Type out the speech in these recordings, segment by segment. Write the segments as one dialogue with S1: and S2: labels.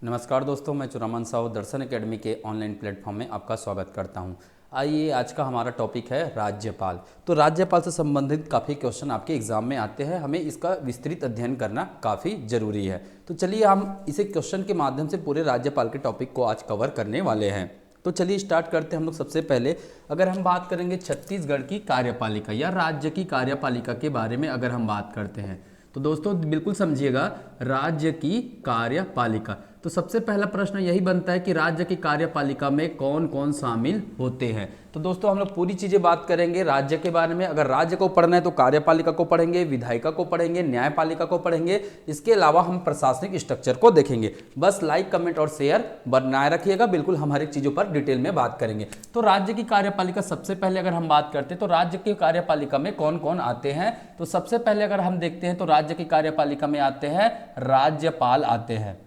S1: नमस्कार दोस्तों, मैं चुरामान साहू दर्शन एकेडमी के ऑनलाइन प्लेटफॉर्म में आपका स्वागत करता हूं। आइए, आज का हमारा टॉपिक है राज्यपाल। तो राज्यपाल से संबंधित काफ़ी क्वेश्चन आपके एग्जाम में आते हैं, हमें इसका विस्तृत अध्ययन करना काफ़ी जरूरी है। तो चलिए हम इसे क्वेश्चन के माध्यम से पूरे राज्यपाल के टॉपिक को आज कवर करने वाले हैं। तो चलिए स्टार्ट करते हैं हम लोग। सबसे पहले अगर हम बात करेंगे छत्तीसगढ़ की कार्यपालिका या राज्य की कार्यपालिका के बारे में अगर हम बात करते हैं तो दोस्तों बिल्कुल समझिएगा, राज्य की कार्यपालिका। तो सबसे पहला प्रश्न यही बनता है कि राज्य की कार्यपालिका में कौन कौन शामिल होते हैं। तो दोस्तों हम लोग पूरी चीजें बात करेंगे राज्य के बारे में। अगर राज्य को पढ़ना है तो कार्यपालिका को पढ़ेंगे, विधायिका को पढ़ेंगे, न्यायपालिका को पढ़ेंगे। इसके अलावा हम प्रशासनिक स्ट्रक्चर को देखेंगे। बस लाइक, कमेंट और शेयर बनाए रखिएगा, बिल्कुल हम हर एक चीजों पर डिटेल में बात करेंगे। तो राज्य की कार्यपालिका सबसे पहले अगर हम बात करते हैं तो राज्य की कार्यपालिका में कौन कौन आते हैं। तो सबसे पहले अगर हम देखते हैं तो राज्य की कार्यपालिका में आते हैं राज्यपाल आते हैं,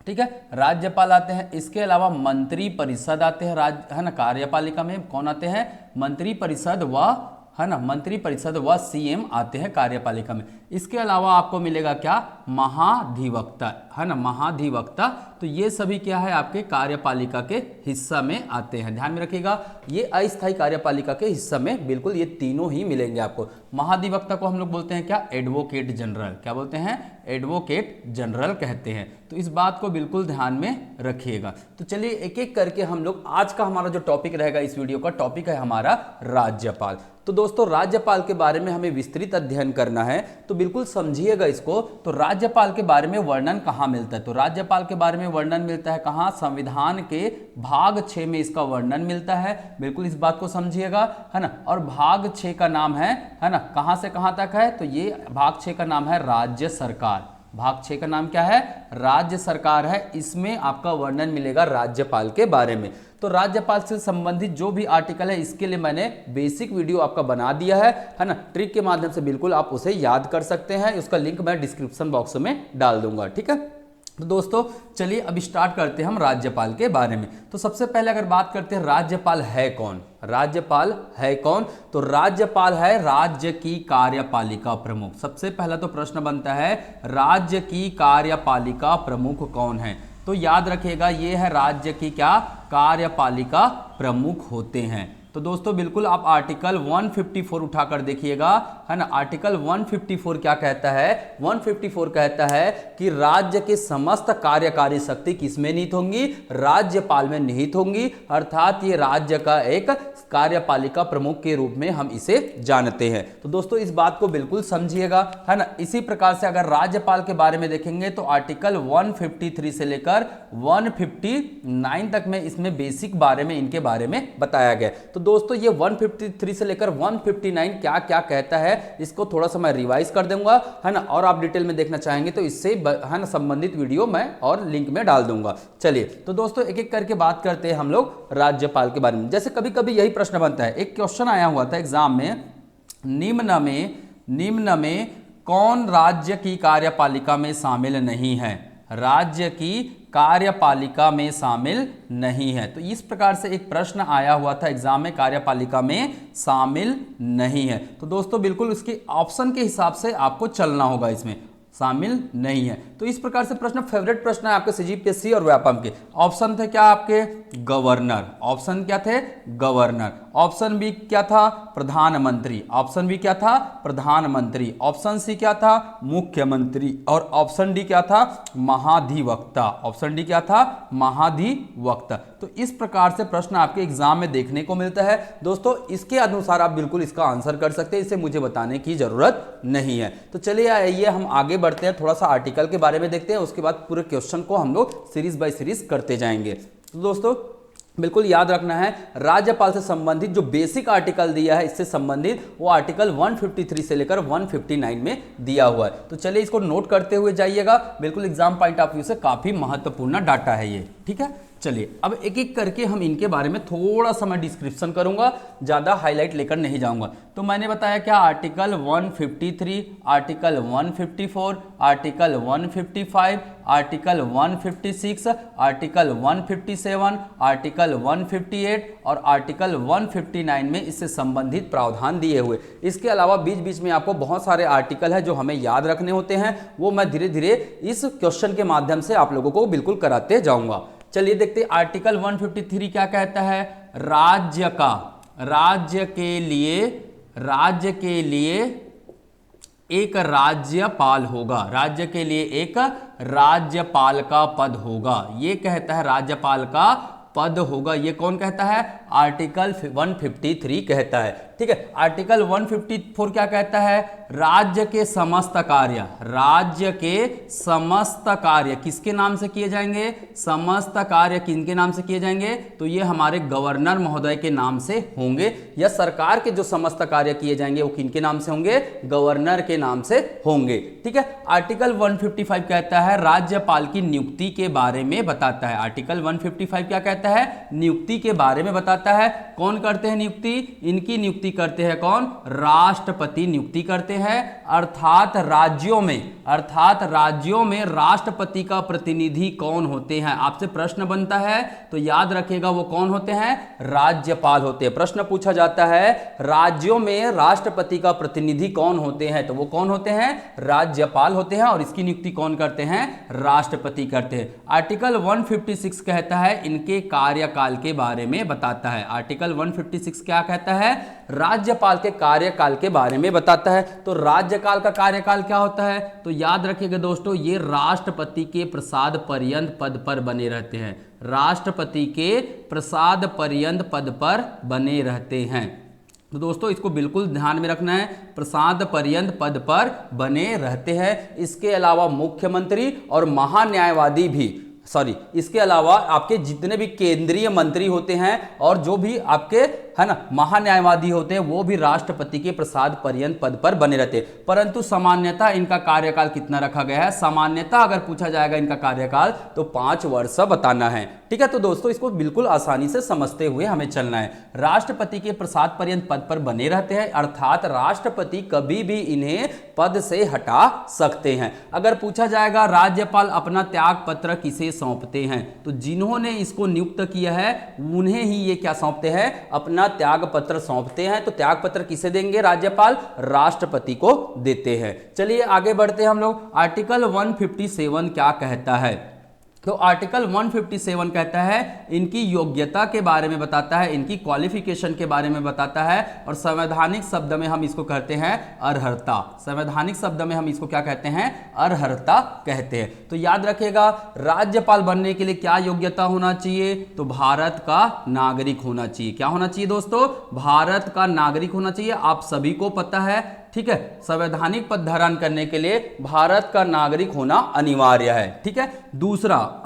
S1: ठीक है, राज्यपाल आते हैं। इसके अलावा मंत्री परिषद आते हैं, है ना। कार्यपालिका में कौन आते हैं? मंत्री परिषद व, है ना, मंत्री परिषद व सीएम आते हैं कार्यपालिका में। इसके अलावा आपको मिलेगा क्या? महाधिवक्ता, है ना, महाधिवक्ता। तो ये सभी क्या है? आपके कार्यपालिका के हिस्सा में आते हैं। ध्यान में रखिएगा, ये अस्थायी कार्यपालिका के हिस्सा में बिल्कुल ये तीनों ही मिलेंगे आपको। महाधिवक्ता को हम लोग बोलते हैं क्या? Advocate general. क्या बोलते हैं? एडवोकेट जनरल कहते हैं। तो इस बात को बिल्कुल ध्यान में रखिएगा। तो चलिए एक एक करके हम लोग, आज का हमारा जो टॉपिक रहेगा, इस वीडियो का टॉपिक है हमारा राज्यपाल। तो दोस्तों राज्यपाल के बारे में हमें विस्तृत अध्ययन करना है, तो बिल्कुल समझिएगा इसको। तो राज्यपाल के बारे में वर्णन कहाँ मिलता है? तो राज्यपाल के बारे में वर्णन मिलता है कहाँ? संविधान के भाग 6 में इसका वर्णन मिलता है। बिल्कुल इस बात को समझिएगा, है ना। और भाग 6 का नाम है ना, कहाँ से कहाँ तक है? तो ये भाग 6 का नाम है राज्य सरकार। भाग 6 का नाम क्या है? राज्य सरकार है। इसमें आपका वर्णन मिलेगा राज्यपाल के बारे में। तो राज्यपाल से संबंधित जो भी आर्टिकल है, इसके लिए मैंने बेसिक वीडियो आपका बना दिया है ना। ट्रिक के माध्यम से बिल्कुल आप उसे याद कर सकते हैं। उसका लिंक मैं डिस्क्रिप्शन बॉक्स में डाल दूंगा, ठीक है। तो दोस्तों चलिए अब स्टार्ट करते हैं हम राज्यपाल के बारे में। तो सबसे पहले अगर बात करते हैं राज्यपाल है कौन? राज्यपाल है कौन? तो राज्यपाल है राज्य की कार्यपालिका प्रमुख। सबसे पहला तो प्रश्न बनता है, राज्य की कार्यपालिका प्रमुख कौन है? तो याद रखिएगा, ये है राज्य की क्या? कार्यपालिका प्रमुख होते हैं। तो दोस्तों बिल्कुल आप आर्टिकल 154 उठाकर देखिएगा, है ना। आर्टिकल 154 क्या कहता है? 154 कहता है कि राज्य के समस्त कार्यकारी शक्ति किसमें निहित होंगी? राज्यपाल में निहित होंगी। अर्थात ये राज्य का एक कार्यपालिका प्रमुख के रूप में हम इसे जानते हैं। तो दोस्तों इस बात को बिल्कुल समझिएगा, है ना। इसी प्रकार से अगर राज्यपाल के बारे में देखेंगे तो आर्टिकल 153 से लेकर 159 तक में इसमें बेसिक बारे में, इनके बारे में बताया गया। तो दोस्तों ये 153 से लेकर 159 क्या क्या कहता है, इसको थोड़ा सा मैं रिवाइज कर दूंगा, है ना। और आप डिटेल में देखना चाहेंगे तो इससे, है ना, संबंधित वीडियो मैं और लिंक में डाल दूंगा। चलिए तो दोस्तों एक एक करके बात करते हैं हम लोग राज्यपाल के बारे में। जैसे कभी कभी यही प्रश्न बनता है, एक क्वेश्चन आया हुआ था एग्जाम में, निम्न में कौन राज्य की कार्यपालिका में शामिल नहीं है? राज्य की कार्यपालिका में शामिल नहीं है। तो इस प्रकार से एक प्रश्न आया हुआ था एग्जाम में, कार्यपालिका में शामिल नहीं है। तो दोस्तों बिल्कुल उसके ऑप्शन के हिसाब से आपको चलना होगा, इसमें शामिल नहीं है। तो इस प्रकार से प्रश्न, फेवरेट प्रश्न है आपके सीजीपीएससी और व्यापम के। ऑप्शन थे क्या आपके? गवर्नर। ऑप्शन क्या थे? गवर्नर। ऑप्शन बी क्या था? प्रधानमंत्री। ऑप्शन बी क्या था? प्रधानमंत्री। ऑप्शन सी क्या था? मुख्यमंत्री। और ऑप्शन डी क्या था? महाधिवक्ता। ऑप्शन डी क्या था? महाधिवक्ता। तो इस प्रकार से प्रश्न आपके एग्जाम में देखने को मिलता है। दोस्तों इसके अनुसार आप बिल्कुल इसका आंसर कर सकते हैं, इसे मुझे बताने की जरूरत नहीं है। तो चलिए आइए हम आगे बढ़ते हैं, थोड़ा सा आर्टिकल के बारे में देखते हैं, उसके बाद पूरे क्वेश्चन को हम लोग सीरीज बाय सीरीज करते जाएंगे। तो दोस्तों बिल्कुल याद रखना है, राज्यपाल से संबंधित जो बेसिक आर्टिकल दिया है, इससे संबंधित वो आर्टिकल 153 से लेकर 159 में दिया हुआ है। तो चलिए इसको नोट करते हुए जाइएगा, बिल्कुल एग्जाम पॉइंट ऑफ व्यू से काफी महत्वपूर्ण डाटा है ये, ठीक है। चलिए अब एक एक करके हम इनके बारे में थोड़ा सा मैं डिस्क्रिप्शन करूंगा, ज़्यादा हाईलाइट लेकर नहीं जाऊंगा। तो मैंने बताया क्या, article 153, article 154, article 155, article 156, article 157, article 158 और आर्टिकल 159 में इससे संबंधित प्रावधान दिए हुए। इसके अलावा बीच बीच में आपको बहुत सारे आर्टिकल है जो हमें याद रखने होते हैं, वो मैं धीरे धीरे इस क्वेश्चन के माध्यम से आप लोगों को बिल्कुल कराते जाऊंगा। चलिए देखते हैं आर्टिकल 153 क्या कहता है। राज्य के लिए एक राज्यपाल होगा, राज्य के लिए एक राज्यपाल का पद होगा, ये कहता है राज्यपाल का पद होगा। ये कौन कहता है, आर्टिकल 153 कहता है। ठीक है, आर्टिकल 154 क्या कहता है, राज्य के समस्त कार्य किसके नाम से किए जाएंगे, समस्त कार्य किनके नाम से किए जाएंगे, तो ये हमारे गवर्नर महोदय के नाम से होंगे, या सरकार के जो समस्त कार्य किए जाएंगे वो किनके नाम से होंगे, गवर्नर के नाम से होंगे। ठीक है, आर्टिकल 155 कहता है राज्यपाल की नियुक्ति के बारे में बताता है। आर्टिकल 155 क्या कहता है, नियुक्ति के बारे में बताता है। कौन करते हैं नियुक्ति, इनकी नियुक्ति करते हैं कौन, राष्ट्रपति नियुक्ति करते हैं। अर्थात राज्यों में राष्ट्रपति का प्रतिनिधि कौन होते हैं, आपसे प्रश्न बनता है तो याद रखिएगा वो कौन होते हैं, राज्यपाल होते हैं। प्रश्न पूछा जाता है राज्यों में राष्ट्रपति का प्रतिनिधि कौन होते हैं, तो वो कौन होते हैं, राज्यपाल होते हैं, और इसकी नियुक्ति कौन करते हैं, राष्ट्रपति करते हैं। आर्टिकल 156 कहता है इनके कार्यकाल के बारे में बताता है। आर्टिकल 156 क्या कहता है, राज्यपाल के कार्यकाल के बारे में बताता है। तो राज्यपाल का कार्यकाल क्या होता है, तो याद रखिएगा दोस्तों, ये राष्ट्रपति के प्रसाद पर्यंत पद पर बने रहते हैं, राष्ट्रपति के प्रसाद पर्यंत पद पर बने रहते हैं। तो दोस्तों इसको बिल्कुल ध्यान में रखना है, प्रसाद पर्यंत पद पर बने रहते हैं। इसके अलावा मुख्यमंत्री और महान्यायवादी भी, इसके अलावा आपके जितने भी केंद्रीय मंत्री होते हैं और जो भी आपके है ना महान्यायवादी होते हैं, वो भी राष्ट्रपति के प्रसाद पर्यंत पद पर बने रहते हैं। परंतु सामान्यतः इनका कार्यकाल कितना रखा गया है, सामान्यतः अगर पूछा जाएगा इनका कार्यकाल तो 5 वर्ष बताना है। ठीक है, तो दोस्तों इसको बिल्कुल आसानी से समझते हुए हमें चलना है। राष्ट्रपति के प्रसाद पर्यंत पद पर बने रहते हैं, अर्थात राष्ट्रपति कभी भी इन्हें पद से हटा सकते हैं। अगर पूछा जाएगा राज्यपाल अपना त्याग पत्र किसे सौंपते हैं, तो जिन्होंने इसको नियुक्त किया है उन्हें ही ये क्या सौंपते हैं, अपना त्याग पत्र सौंपते हैं। तो त्याग पत्र किसे देंगे, राज्यपाल राष्ट्रपति को देते हैं। चलिए आगे बढ़ते हैं हम लोग। आर्टिकल 157 क्या कहता है, तो आर्टिकल 157 कहता है इनकी योग्यता के बारे में बताता है, इनकी क्वालिफिकेशन के बारे में बताता है, और संवैधानिक शब्द में हम इसको कहते हैं अर्हता। संवैधानिक शब्द में हम इसको क्या कहते हैं, अर्हता कहते हैं। तो याद रखिएगा राज्यपाल बनने के लिए क्या योग्यता होना चाहिए, तो भारत का नागरिक होना चाहिए। क्या होना चाहिए दोस्तों, भारत का नागरिक होना चाहिए। आप सभी को पता है, ठीक है, संवैधानिक पद धारण करने के लिए भारत का नागरिक होना अनिवार्य है। ठीक है,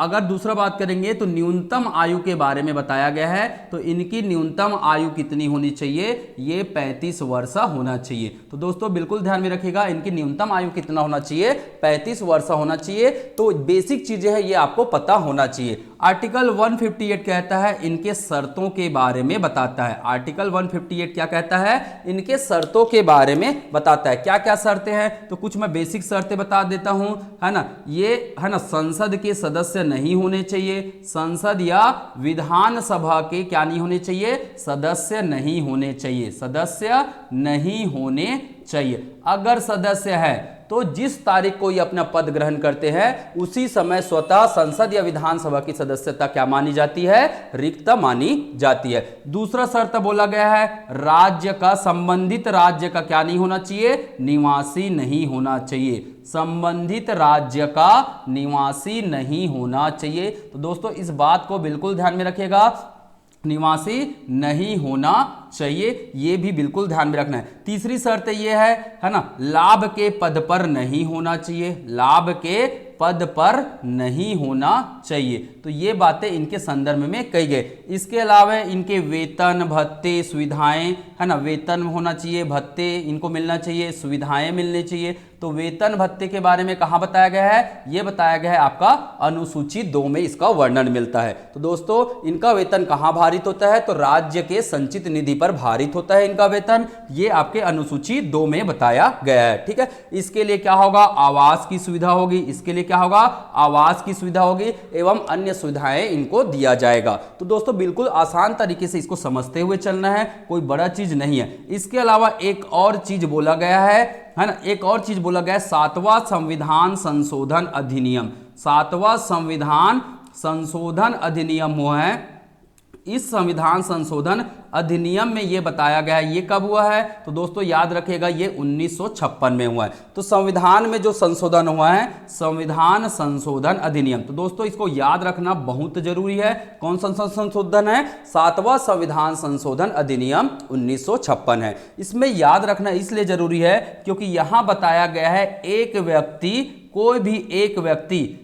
S1: अगर दूसरा बात करेंगे तो न्यूनतम आयु के बारे में बताया गया है। तो इनकी न्यूनतम आयु कितनी होनी चाहिए, ये 35 वर्ष होना चाहिए। तो दोस्तों बिल्कुल ध्यान में रखिएगा, इनकी न्यूनतम आयु कितना होना चाहिए, 35 वर्ष होना चाहिए। तो बेसिक चीजें हैं ये आपको पता होना चाहिए। आर्टिकल 158 कहता है इनके शर्तों के बारे में बताता है। आर्टिकल 158 क्या कहता है, इनके शर्तों के बारे में बताता है। क्या क्या शर्तें हैं, तो कुछ मैं बेसिक शर्तें बता देता हूं, है ना। ये है ना, संसद के सदस्य नहीं होने चाहिए, संसद या विधानसभा के क्या नहीं होने चाहिए, सदस्य नहीं होने चाहिए, सदस्य नहीं होने चाहिए। अगर सदस्य है तो जिस तारीख को ये अपना पद ग्रहण करते हैं उसी समय स्वतः संसद या विधानसभा की सदस्यता क्या मानी जाती है, रिक्त मानी जाती है। दूसरा शर्त बोला गया है राज्य का, संबंधित राज्य का क्या नहीं होना चाहिए, निवासी नहीं होना चाहिए, संबंधित राज्य का निवासी नहीं होना चाहिए। तो दोस्तों इस बात को बिल्कुल ध्यान में रखिएगा, निवासी नहीं होना चाहिए, ये भी बिल्कुल ध्यान में रखना है। तीसरी शर्त ये है ना, लाभ के पद पर नहीं होना चाहिए, लाभ के पद पर नहीं होना चाहिए। तो ये बातें इनके संदर्भ में कही गई। इसके अलावा इनके वेतन भत्ते सुविधाएं है ना, वेतन होना चाहिए, भत्ते इनको मिलना चाहिए, सुविधाएं मिलनी चाहिए। तो वेतन भत्ते के बारे में कहाँ बताया गया है, ये बताया गया है आपका अनुसूची 2 में इसका वर्णन मिलता है। तो दोस्तों इनका वेतन कहाँ भारित होता है, तो राज्य के संचित निधि पर भारित होता है इनका वेतन, ये आपके अनुसूची 2 में बताया गया है। ठीक है, इसके लिए क्या होगा, आवास की सुविधा होगी, इसके लिए क्या होगा, आवास की सुविधा होगी एवं अन्य सुविधाएं इनको दिया जाएगा। तो दोस्तों बिल्कुल आसान तरीके से इसको समझते हुए चलना है, कोई बड़ा चीज नहीं है। इसके अलावा एक और चीज बोला गया है ना, एक और चीज बोला गया है, 7वां संविधान संशोधन अधिनियम, 7वां संविधान संशोधन अधिनियम हुआ है। इस संविधान संशोधन अधिनियम में यह बताया गया है, ये कब हुआ है, तो दोस्तों याद रखिएगा ये 1956 में हुआ है। तो संविधान में जो संशोधन हुआ है, संविधान संशोधन अधिनियम, तो दोस्तों इसको याद रखना बहुत जरूरी है। कौन सा संशोधन है, 7वां संविधान संशोधन अधिनियम 1956 है। इसमें याद रखना इसलिए जरूरी है क्योंकि यहां बताया गया है एक व्यक्ति, कोई भी एक व्यक्ति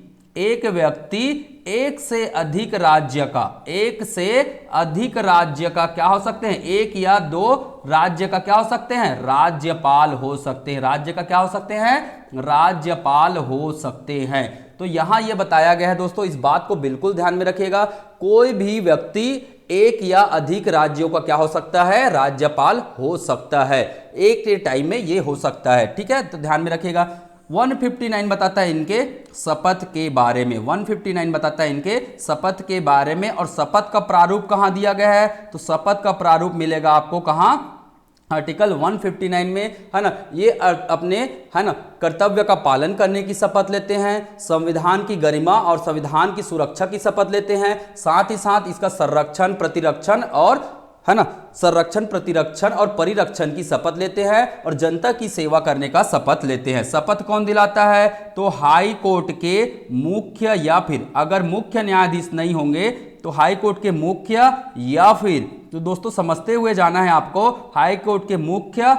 S1: एक से अधिक राज्य का, एक से अधिक राज्य का क्या हो सकते हैं, एक या 2 राज्य का क्या हो सकते हैं, राज्यपाल हो सकते हैं। राज्य का क्या हो सकते हैं, राज्यपाल हो सकते हैं। तो यहां यह बताया गया है दोस्तों, इस बात को बिल्कुल ध्यान में रखिएगा, कोई भी व्यक्ति एक या अधिक राज्यों का क्या हो सकता है, राज्यपाल हो सकता है, एक के टाइम में यह हो सकता है। ठीक है, तो ध्यान में रखिएगा। 159 बताता है इनके शपथ के बारे में, 159 बताता है इनके शपथ के बारे में। और शपथ का प्रारूप कहां दिया गया है, तो शपथ का प्रारूप मिलेगा आपको कहां, आर्टिकल 159 में, है ना। ये अपने है ना कर्तव्य का पालन करने की शपथ लेते हैं, संविधान की गरिमा और संविधान की सुरक्षा की शपथ लेते हैं, साथ ही साथ इसका संरक्षण प्रतिरक्षण और है ना, संरक्षण प्रतिरक्षण और परिरक्षण की शपथ लेते हैं और जनता की सेवा करने का शपथ लेते हैं। शपथ कौन दिलाता है, तो हाई कोर्ट के मुख्य, या फिर अगर मुख्य न्यायाधीश नहीं होंगे तो हाई कोर्ट के मुख्य, या फिर तो दोस्तों समझते हुए जाना है आपको, हाई कोर्ट के मुख्य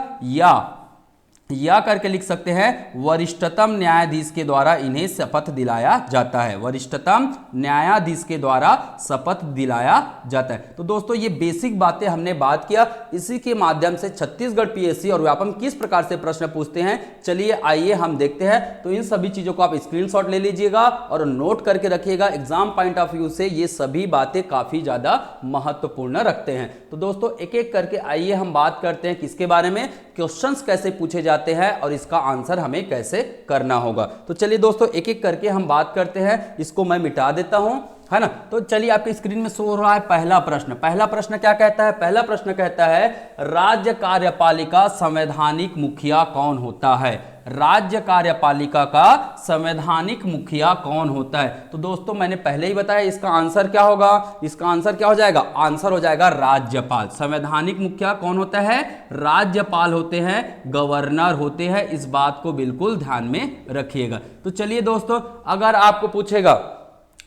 S1: या करके लिख सकते हैं, वरिष्ठतम न्यायाधीश के द्वारा इन्हें शपथ दिलाया जाता है, वरिष्ठतम न्यायाधीश के द्वारा शपथ दिलाया जाता है। तो दोस्तों ये बेसिक बातें हमने बात किया, इसी के माध्यम से छत्तीसगढ़ पीएससी और व्यापम किस प्रकार से प्रश्न पूछते हैं, चलिए आइए हम देखते हैं। तो इन सभी चीजों को आप स्क्रीनशॉट ले लीजिएगा और नोट करके रखिएगा, एग्जाम पॉइंट ऑफ व्यू से ये सभी बातें काफी ज्यादा महत्वपूर्ण रखते हैं। तो दोस्तों एक एक करके आइए हम बात करते हैं किसके बारे में, क्वेश्चंस कैसे पूछे जाते हैं और इसका आंसर हमें कैसे करना होगा। तो चलिए दोस्तों एक एक करके हम बात करते हैं, इसको मैं मिटा देता हूं, है ना। तो चलिए आपकी स्क्रीन में शो हो रहा है पहला प्रश्न। पहला प्रश्न क्या कहता है, पहला प्रश्न कहता है राज्य कार्यपालिका संवैधानिक मुखिया कौन होता है, राज्य कार्यपालिका का संवैधानिक मुखिया कौन होता है। तो दोस्तों मैंने पहले ही बताया इसका आंसर क्या होगा, इसका आंसर क्या हो जाएगा, आंसर हो जाएगा राज्यपाल। संवैधानिक मुखिया कौन होता है, राज्यपाल होते हैं, गवर्नर होते हैं, इस बात को बिल्कुल ध्यान में रखिएगा। तो चलिए दोस्तों अगर आपको पूछेगा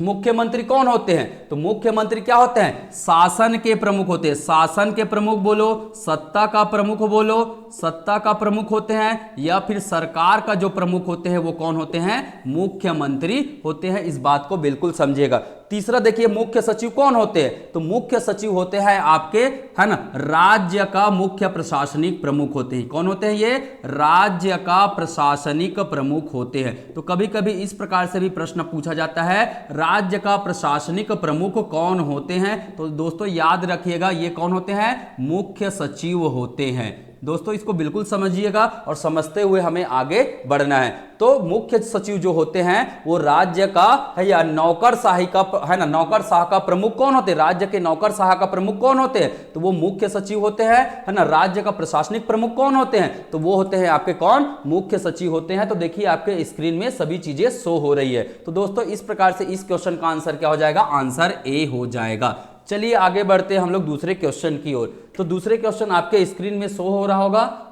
S1: मुख्यमंत्री कौन होते हैं, तो मुख्यमंत्री क्या होते हैं, शासन के प्रमुख होते हैं। शासन के प्रमुख बोलो, सत्ता का प्रमुख बोलो, सत्ता का प्रमुख होते हैं, या फिर सरकार का जो प्रमुख होते हैं वो कौन होते हैं, मुख्यमंत्री होते हैं, इस बात को बिल्कुल समझिएगा। तीसरा देखिए मुख्य सचिव कौन होते हैं, तो मुख्य सचिव होते हैं आपके, है ना, राज्य का मुख्य प्रशासनिक प्रमुख होते हैं। कौन होते हैं ये, राज्य का प्रशासनिक प्रमुख होते हैं। तो कभी कभी इस प्रकार से भी प्रश्न पूछा जाता है, राज्य का प्रशासनिक प्रमुख कौन होते हैं, तो दोस्तों याद रखिएगा ये कौन होते हैं, मुख्य सचिव होते हैं। दोस्तों इसको बिल्कुल समझिएगा और समझते हुए हमें आगे बढ़ना है। तो मुख्य सचिव जो होते हैं वो राज्य का है या नौकरशाही का, है ना, नौकरशाह का प्रमुख कौन होते हैं, राज्य के नौकरशाह का प्रमुख कौन होते हैं, तो वो मुख्य सचिव होते हैं, है ना। राज्य का प्रशासनिक प्रमुख कौन होते हैं, तो वो होते हैं आपके कौन, मुख्य सचिव होते हैं। तो देखिए आपके स्क्रीन में सभी चीजें शो हो रही है। तो दोस्तों इस प्रकार से इस क्वेश्चन का आंसर क्या हो जाएगा, आंसर ए हो जाएगा। चलिए आगे बढ़ते हैं हम लोग दूसरे क्वेश्चन की ओर। तो दूसरे क्वेश्चन आपके स्क्रीन में शो हो रहा होगा,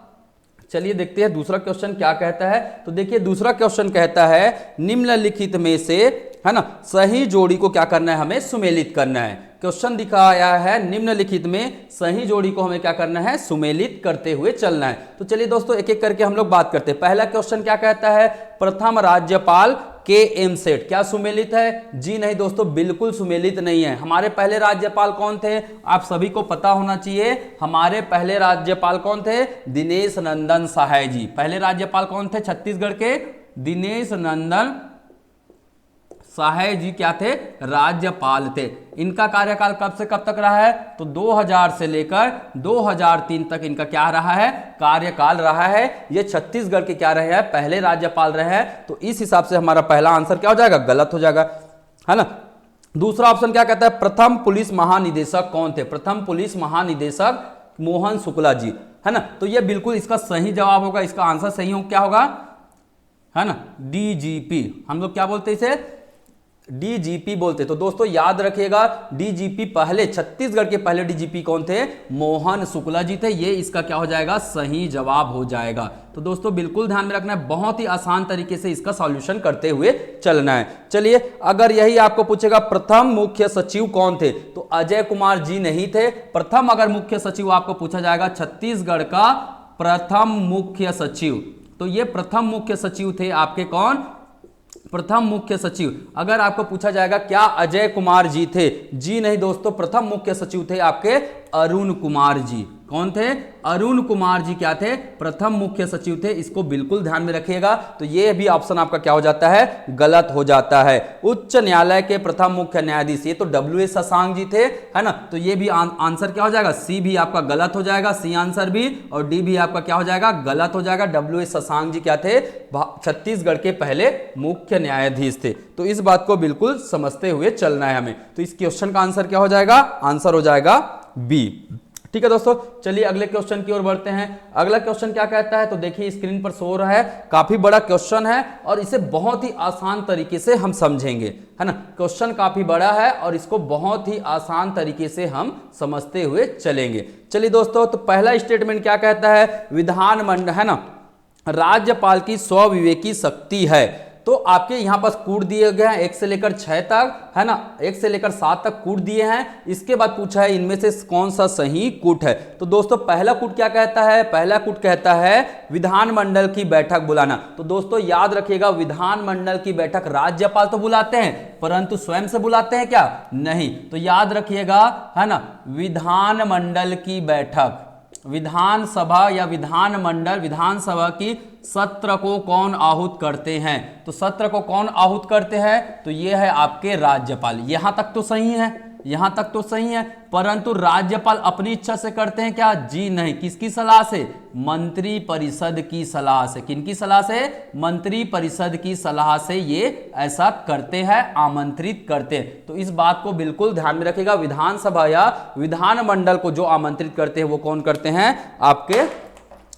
S1: चलिए देखते हैं दूसरा क्वेश्चन क्या कहता है। तो देखिए दूसरा क्वेश्चन कहता है निम्नलिखित में से, है ना, सही जोड़ी को क्या करना है, हमें सुमेलित करना है। क्वेश्चन दिखाया है निम्नलिखित में सही जोड़ी को हमें क्या करना है, सुमेलित करते हुए चलना है। तो चलिए दोस्तों एक एक करके हम लोग बात करते हैं। पहला क्वेश्चन क्या कहता है, प्रथम राज्यपाल के एम सेठ क्या सुमेलित है? जी नहीं दोस्तों, बिल्कुल सुमेलित नहीं है। हमारे पहले राज्यपाल कौन थे, आप सभी को पता होना चाहिए। हमारे पहले राज्यपाल कौन थे, दिनेश नंदन सहाय जी। पहले राज्यपाल कौन थे छत्तीसगढ़ के, दिनेश नंदन सहाय जी क्या थे, राज्यपाल थे। इनका कार्यकाल कब से कब तक रहा है, तो 2000 से लेकर 2003 तक इनका क्या रहा है, कार्यकाल रहा है। ये छत्तीसगढ़ के क्या रहे हैं, पहले राज्यपाल रहे हैं। तो इस हिसाब से हमारा पहला आंसर क्या हो जाएगा, गलत हो जाएगा, है ना। दूसरा ऑप्शन क्या कहता है, प्रथम पुलिस महानिदेशक कौन थे? प्रथम पुलिस महानिदेशक मोहन शुक्ला जी, है ना। तो ये बिल्कुल इसका सही जवाब होगा। इसका आंसर सही हो क्या होगा, है ना, डीजीपी। हम लोग क्या बोलते हैं इसे, डीजीपी बोलते। तो दोस्तों याद रखिएगा, डीजीपी पहले छत्तीसगढ़ के पहले डीजीपी कौन थे, मोहन शुक्ला जी थे। ये इसका क्या हो जाएगा, सही जवाब हो जाएगा। तो दोस्तों बिल्कुल ध्यान में रखना है, बहुत ही आसान तरीके से इसका सॉल्यूशन करते हुए चलना है। चलिए अगर यही आपको पूछेगा प्रथम मुख्य सचिव कौन थे, तो अजय कुमार जी नहीं थे। प्रथम अगर मुख्य सचिव आपको पूछा जाएगा, छत्तीसगढ़ का प्रथम मुख्य सचिव, तो ये प्रथम मुख्य सचिव थे आपके कौन, प्रथम मुख्य सचिव। अगर आपको पूछा जाएगा क्या अजय कुमार जी थे, जी नहीं दोस्तों, प्रथम मुख्य सचिव थे आपके अरुण कुमार जी। कौन थे, अरुण कुमार जी क्या थे, प्रथम मुख्य सचिव थे। इसको बिल्कुल ध्यान में रखिएगा। तो ये भी ऑप्शन आपका क्या हो जाता है, गलत हो जाता है। उच्च न्यायालय के प्रथम मुख्य न्यायाधीश ये तो डब्ल्यू एस शशांक जी थे, है ना। तो ये भी आंसर क्या हो जाएगा, सी भी आपका गलत हो जाएगा, सी आंसर भी, और डी भी आपका क्या हो जाएगा, गलत हो जाएगा। डब्ल्यू एस शशांक जी क्या थे, छत्तीसगढ़ के पहले मुख्य न्यायाधीश थे। तो इस बात को बिल्कुल समझते हुए चलना है हमें। तो इस क्वेश्चन का आंसर क्या हो जाएगा, आंसर हो जाएगा बी। ठीक है दोस्तों, चलिए अगले क्वेश्चन की ओर बढ़ते हैं। अगला क्वेश्चन क्या कहता है, तो देखिए स्क्रीन पर शो हो रहा है, काफी बड़ा क्वेश्चन है और इसे बहुत ही आसान तरीके से हम समझेंगे, है ना। क्वेश्चन काफी बड़ा है और इसको बहुत ही आसान तरीके से हम समझते हुए चलेंगे। चलिए दोस्तों, तो पहला स्टेटमेंट क्या कहता है, विधानमंडल, है ना, राज्यपाल की स्वविवेकी शक्ति है। तो आपके यहां पास कूट दिए गए हैं 1 से लेकर 6 तक, है ना, 1 से लेकर 7 तक कूट दिए हैं। इसके बाद पूछा है इनमें से कौन सा सही कूट है। तो दोस्तों पहला कूट क्या कहता है, पहला कूट कहता है विधानमंडल की बैठक बुलाना। तो दोस्तों याद रखिएगा, विधानमंडल की बैठक राज्यपाल तो बुलाते हैं, परंतु स्वयं से बुलाते हैं क्या, नहीं। तो याद रखिएगा, है ना, विधानमंडल की बैठक, विधानसभा या विधानमंडल, विधानसभा की सत्र को कौन आहूत करते हैं, तो सत्र को कौन आहूत करते हैं, तो ये है आपके राज्यपाल। यहां तक तो सही है, यहां तक तो सही है, परंतु राज्यपाल अपनी इच्छा से करते हैं क्या, जी नहीं। किसकी सलाह से, मंत्री परिषद की सलाह से। किनकी सलाह से, मंत्री परिषद की सलाह से ये ऐसा करते हैं, आमंत्रित करते हैं। तो इस बात को बिल्कुल ध्यान में रखिएगा, विधानसभा या विधानमंडल को जो आमंत्रित करते हैं वो कौन करते हैं, आपके,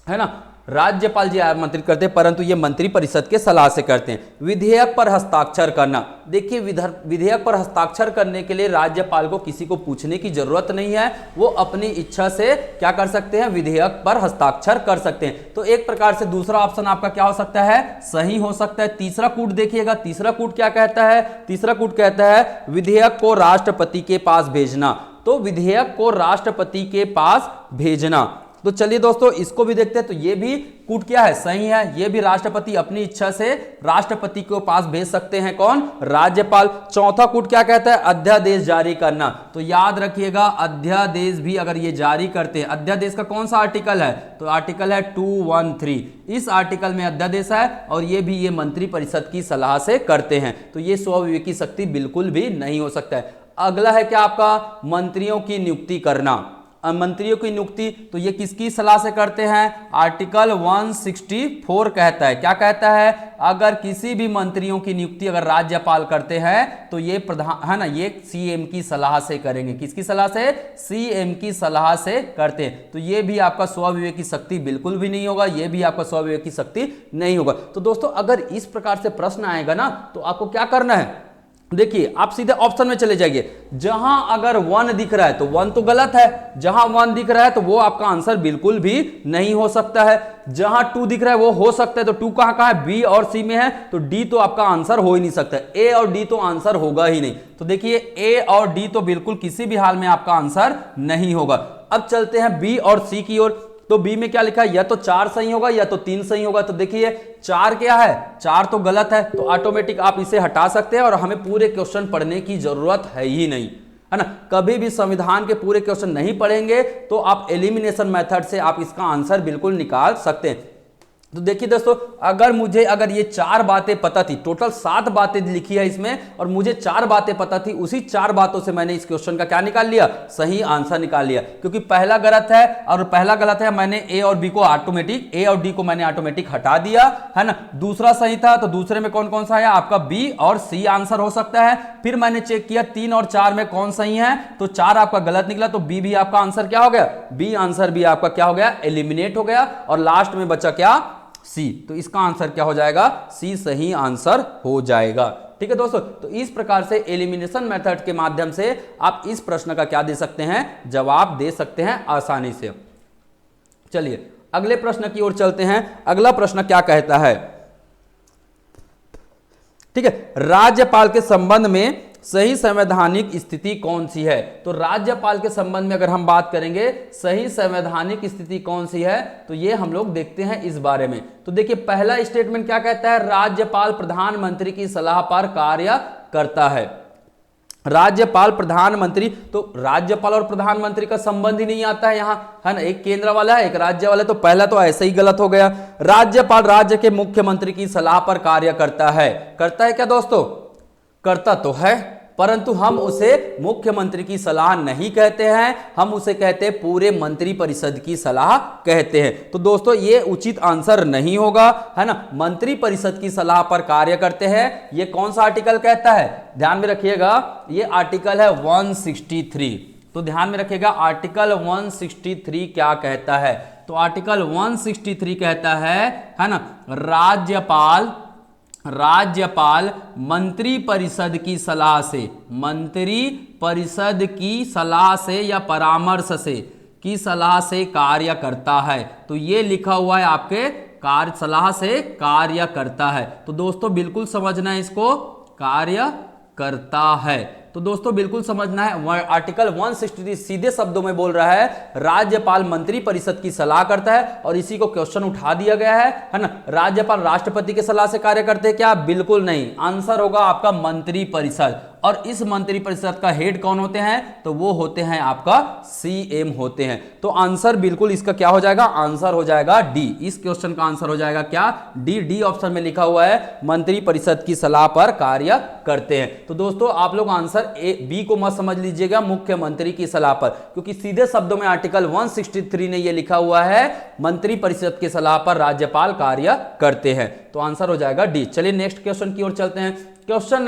S1: है ना, राज्यपाल जी आमंत्रित करते हैं, परंतु ये मंत्री परिषद के सलाह से करते हैं। विधेयक पर हस्ताक्षर करना, देखिए विधेयक पर हस्ताक्षर करने के लिए राज्यपाल को किसी को पूछने की जरूरत नहीं है, वो अपनी इच्छा से क्या कर सकते हैं, विधेयक पर हस्ताक्षर कर सकते हैं। तो एक प्रकार से दूसरा ऑप्शन आपका क्या हो सकता है, सही हो सकता है। तीसरा कूट देखिएगा, तीसरा कूट क्या कहता है, तीसरा कूट कहता है विधेयक को राष्ट्रपति के पास भेजना। तो विधेयक को राष्ट्रपति के पास भेजना। तो चलिए दोस्तों इसको भी देखते हैं। तो ये भी कूट क्या है, सही है। ये भी राष्ट्रपति अपनी इच्छा से राष्ट्रपति के पास भेज सकते हैं, कौन, राज्यपाल। चौथा कूट क्या कहता है, अध्यादेश जारी करना। तो याद रखिएगा, अध्यादेश भी अगर ये जारी करते हैं, अध्यादेश का कौन सा आर्टिकल है, तो आर्टिकल है 213। इस आर्टिकल में अध्यादेश है और ये भी ये मंत्री परिषद की सलाह से करते हैं। तो ये स्वविवेकी शक्ति बिल्कुल भी नहीं हो सकता है। अगला है क्या आपका, मंत्रियों की नियुक्ति करना। मंत्रियों की नियुक्ति, तो ये किसकी सलाह से करते हैं, आर्टिकल 164 कहता है, क्या कहता है, अगर किसी भी मंत्रियों की नियुक्ति अगर राज्यपाल करते हैं तो ये प्रधान, है ना, ये सीएम की सलाह से करेंगे। किसकी सलाह से, सीएम की सलाह से करते हैं। तो ये भी आपका स्वविवेकी शक्ति बिल्कुल भी नहीं होगा, ये भी आपका स्वविवेकी शक्ति नहीं होगा। तो दोस्तों अगर इस प्रकार से प्रश्न आएगा ना, तो आपको क्या करना है, देखिए आप सीधे ऑप्शन में चले जाइए, जहां अगर 1 दिख रहा है तो 1 तो गलत है, जहां 1 दिख रहा है तो वो आपका आंसर बिल्कुल भी नहीं हो सकता है, जहां 2 दिख रहा है वो हो सकता है, तो 2 कहां कहां है, बी और सी में है, तो डी तो आपका आंसर हो ही नहीं सकता, ए और डी तो आंसर होगा ही नहीं। तो देखिए ए और डी तो बिल्कुल किसी भी हाल में आपका आंसर नहीं होगा। अब चलते हैं बी और सी की ओर। तो बी में क्या लिखा है, या तो 4 सही होगा या तो 3 सही होगा। तो देखिए 4 क्या है, 4 तो गलत है, तो ऑटोमेटिक आप इसे हटा सकते हैं और हमें पूरे क्वेश्चन पढ़ने की जरूरत है ही नहीं, है ना। कभी भी संविधान के पूरे क्वेश्चन नहीं पढ़ेंगे तो आप एलिमिनेशन मेथड से आप इसका आंसर बिल्कुल निकाल सकते हैं। तो देखिए दोस्तों, अगर ये 4 बातें पता थी, टोटल 7 बातें लिखी है इसमें और मुझे 4 बातें पता थी, उसी 4 बातों से मैंने इस क्वेश्चन का क्या निकाल लिया, सही आंसर निकाल लिया। क्योंकि पहला गलत है और पहला गलत है, मैंने ए और डी को मैंने ऑटोमेटिक हटा दिया, है ना। दूसरा सही था, तो दूसरे में कौन कौन सा है, आपका बी और सी आंसर हो सकता है। फिर मैंने चेक किया 3 और 4 में कौन सही है, तो 4 आपका गलत निकला, तो बी भी आपका आंसर क्या हो गया, बी आंसर भी आपका क्या हो गया, एलिमिनेट हो गया। और लास्ट में बचा क्या, सी, तो इसका आंसर क्या हो जाएगा, सी सही आंसर हो जाएगा। ठीक है दोस्तों, तो इस प्रकार से एलिमिनेशन मेथड के माध्यम से आप इस प्रश्न का क्या दे सकते हैं, जवाब दे सकते हैं आसानी से। चलिए अगले प्रश्न की ओर चलते हैं। अगला प्रश्न क्या कहता है, ठीक है, राज्यपाल के संबंध में सही संवैधानिक स्थिति कौन सी है। तो राज्यपाल के संबंध में अगर हम बात करेंगे सही संवैधानिक स्थिति कौन सी है, तो ये हम लोग देखते हैं इस बारे में। तो देखिए पहला स्टेटमेंट क्या कहता है, राज्यपाल प्रधानमंत्री की सलाह पर कार्य करता है। राज्यपाल प्रधानमंत्री, तो राज्यपाल और प्रधानमंत्री का संबंध ही नहीं आता है यहां, है ना। एक केंद्र वाला है, एक राज्य वाला है, तो पहला तो ऐसे ही गलत हो गया। राज्यपाल राज्य के मुख्यमंत्री की सलाह पर कार्य करता है क्या दोस्तों, करता तो है, परंतु हम उसे मुख्यमंत्री की सलाह नहीं कहते हैं, हम उसे कहते हैं पूरे मंत्री परिषद की सलाह कहते हैं। तो दोस्तों ये उचित आंसर नहीं होगा, है ना। मंत्री परिषद की सलाह पर कार्य करते हैं, ये कौन सा आर्टिकल कहता है, ध्यान में रखिएगा, ये आर्टिकल है 163। तो ध्यान में रखिएगा आर्टिकल 163 क्या कहता है, तो आर्टिकल 163 कहता है ना, राज्यपाल मंत्री परिषद की सलाह से या परामर्श से की सलाह से कार्य करता है। तो ये लिखा हुआ है आपके सलाह से कार्य करता है। तो दोस्तों बिल्कुल समझना है इसको, कार्य करता है, तो दोस्तों बिल्कुल समझना है। आर्टिकल 163 सीधे शब्दों में बोल रहा है राज्यपाल मंत्री परिषद की सलाह करता है, और इसी को क्वेश्चन उठा दिया गया है ना। राज्यपाल राष्ट्रपति की सलाह से कार्य करते हैं क्या, बिल्कुल नहीं, आंसर होगा आपका मंत्री परिषद। और इस मंत्री परिषद का हेड कौन होते हैं, तो वो होते हैं आपका सीएम होते हैं। तो आंसर बिल्कुल इसका क्या हो जाएगा, आंसर हो जाएगा डी। इस क्वेश्चन का आंसर हो जाएगा क्या, डी ऑप्शन में लिखा हुआ है मंत्री परिषद की सलाह पर कार्य करते हैं। तो दोस्तों आप लोग आंसर बी को मत समझ लीजिएगा मुख्यमंत्री की सलाह पर, क्योंकि सीधे शब्दों में आर्टिकल 163 ने यह लिखा हुआ है मंत्री परिषद की सलाह पर राज्यपाल कार्य करते हैं। तो आंसर हो जाएगा डी। चलिए नेक्स्ट क्वेश्चन की ओर चलते हैं। क्वेश्चन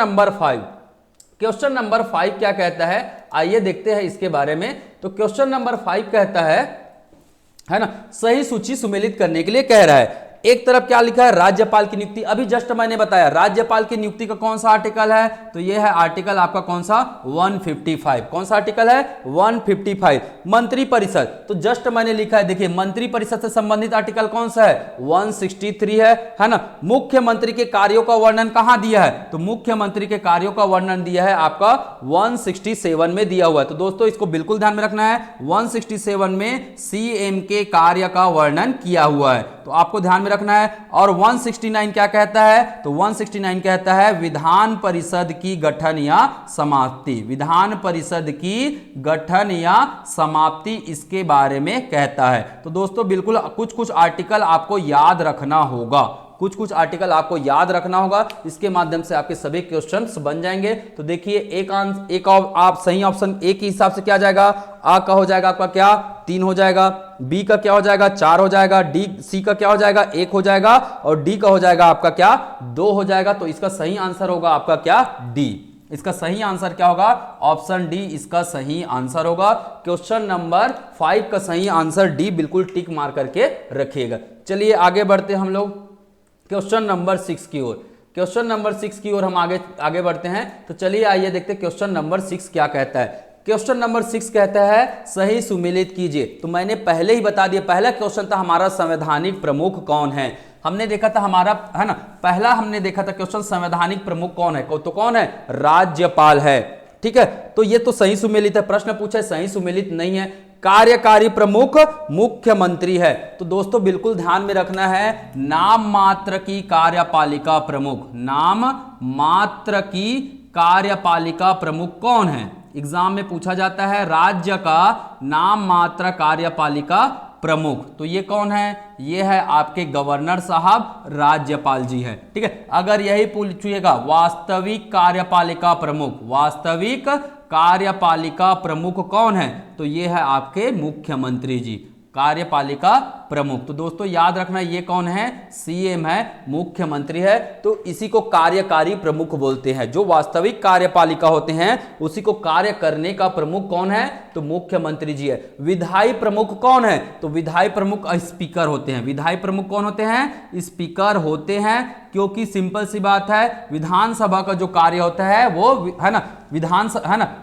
S1: नंबर 5 क्या कहता है, आइए देखते हैं इसके बारे में। तो क्वेश्चन नंबर 5 कहता है ना, सही सूची सुमेलित करने के लिए कह रहा है। एक तरफ क्या लिखा है, राज्यपाल की नियुक्ति, अभी जस्ट मैंने बताया राज्यपाल की नियुक्ति का कौन सा आर्टिकल है, तो यह है आर्टिकल आपका कौन सा 155। कौन सा आर्टिकल है 155। मंत्री परिषद, तो जस्ट मैंने लिखा है, देखिए मंत्री परिषद से संबंधित आर्टिकल कौन सा है 163 है ना। मुख्यमंत्री के कार्यों का वर्णन कहां दिया है, तो मुख्यमंत्री के कार्यों का वर्णन दिया है आपका 167 में दिया हुआ है। तो दोस्तों इसको बिल्कुल ध्यान में रखना है, 167 में सीएम के कार्य का वर्णन किया हुआ है, तो आपको ध्यान में रखना है। और 169 क्या कहता है, तो 169 कहता है विधान परिषद की गठन या समाप्ति, विधान परिषद की गठन या समाप्ति इसके बारे में कहता है। तो दोस्तों बिल्कुल कुछ आर्टिकल आपको याद रखना होगा, कुछ आर्टिकल आपको याद रखना होगा, इसके माध्यम से आपके सभी क्वेश्चंस बन जाएंगे। तो देखिए एक आप सही ऑप्शन ए के हिसाब से क्या जाएगा, आ का हो जाएगा आपका क्या 3 हो जाएगा, बी का क्या हो जाएगा 4 हो जाएगा, डी सी का क्या हो जाएगा 1 हो जाएगा, और डी का हो जाएगा आपका क्या 2 हो जाएगा। तो इसका सही आंसर होगा आपका क्या डी। इसका सही आंसर क्या होगा, ऑप्शन डी इसका सही आंसर होगा। क्वेश्चन नंबर 5 का सही आंसर डी, बिल्कुल टिक मार करके रखिएगा। चलिए आगे बढ़ते हम लोग क्वेश्चन नंबर 6 की ओर। क्वेश्चन नंबर 6 की ओर हम आगे बढ़ते हैं। तो चलिए आइए देखते हैं क्वेश्चन नंबर 6 क्या कहता है। क्वेश्चन नंबर 6 कहता है सही सुमेलित कीजिए। तो मैंने पहले ही बता दिया, पहला क्वेश्चन था हमारा संवैधानिक प्रमुख कौन है। हमने देखा था हमारा, है ना, पहला हमने देखा था क्वेश्चन संवैधानिक प्रमुख कौन है, तो कौन है, राज्यपाल है। ठीक है, तो ये तो सही सुमेलित है। प्रश्न पूछा है सही सुमेलित नहीं है। कार्यकारी प्रमुख मुख्यमंत्री है। तो दोस्तों बिल्कुल ध्यान में रखना है, नाम मात्र की कार्यपालिका प्रमुख, नाम मात्र की कार्यपालिका प्रमुख कौन है, एग्जाम में पूछा जाता है। राज्य का नाम मात्र कार्यपालिका प्रमुख, तो ये कौन है, ये है आपके गवर्नर साहब, राज्यपाल जी है। ठीक है, अगर यही पूछिएगा वास्तविक कार्यपालिका प्रमुख, वास्तविक कार्यपालिका प्रमुख कौन है, तो ये है आपके मुख्यमंत्री जी, कार्यपालिका प्रमुख। तो दोस्तों याद रखना ये कौन है, सीएम है, मुख्यमंत्री है। तो इसी को कार्यकारी प्रमुख बोलते हैं। जो वास्तविक कार्यपालिका होते हैं उसी को कार्य करने का प्रमुख कौन है, तो मुख्यमंत्री जी है। विधायी प्रमुख कौन है, तो विधायी प्रमुख स्पीकर होते हैं। विधायी प्रमुख कौन होते हैं, स्पीकर होते हैं, क्योंकि सिंपल सी बात है विधानसभा का जो कार्य होता है वो है ना,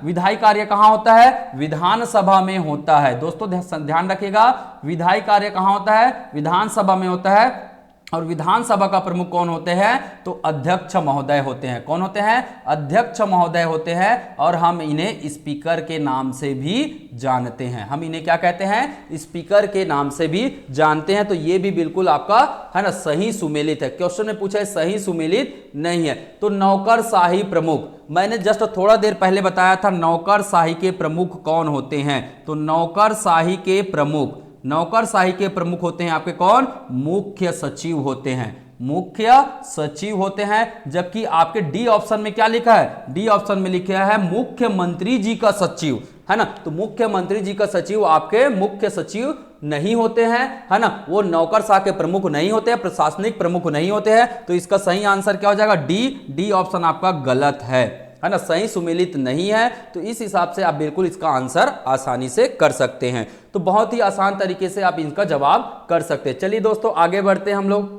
S1: विधायी कार्य कहां होता है, विधानसभा में होता है। दोस्तों ध्यान रखिएगा, विधायी कार्य कहां होता है, विधानसभा में होता है। और विधानसभा का प्रमुख कौन होते हैं, तो अध्यक्ष महोदय होते हैं। कौन होते हैं, अध्यक्ष महोदय होते हैं। और हम इन्हें स्पीकर के नाम से भी जानते हैं। हम इन्हें क्या कहते हैं, स्पीकर के नाम से भी जानते हैं। तो ये भी बिल्कुल आपका है ना सही सुमेलित है। क्वेश्चन में पूछा है सही सुमेलित नहीं है। तो नौकरशाही प्रमुख, मैंने जस्ट थोड़ा देर पहले बताया था नौकरशाही के प्रमुख कौन होते हैं। तो नौकरशाही के प्रमुख, नौकरशाही के प्रमुख होते हैं आपके कौन, मुख्य सचिव होते हैं, मुख्य सचिव होते हैं। जबकि आपके डी ऑप्शन में क्या लिखा है, डी ऑप्शन में लिखा है मुख्यमंत्री जी का सचिव, है ना। तो मुख्यमंत्री जी का सचिव आपके मुख्य सचिव नहीं होते हैं, है ना, वो नौकरशाह के प्रमुख नहीं होते हैं, प्रशासनिक प्रमुख नहीं होते हैं। तो इसका सही आंसर क्या हो जाएगा, डी ऑप्शन आपका गलत है ना, सही सुमेलित नहीं है। तो इस हिसाब से आप बिल्कुल इसका आंसर आसानी से कर सकते हैं। तो बहुत ही आसान तरीके से आप इनका जवाब कर सकते हैं। चलिए दोस्तों आगे बढ़ते हैं, हम लोग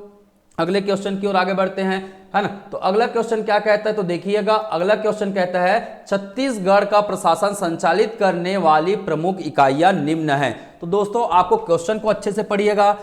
S1: अगले क्वेश्चन की ओर आगे बढ़ते हैं, है ना। तो अगला क्वेश्चन क्या कहता है, तो देखिएगा अगला क्वेश्चन कहता है छत्तीसगढ़ का प्रशासन संचालित करने वाली प्रमुख इकाइयां निम्न है। तो दोस्तों आपको क्वेश्चन को अच्छे से पढ़िएगा,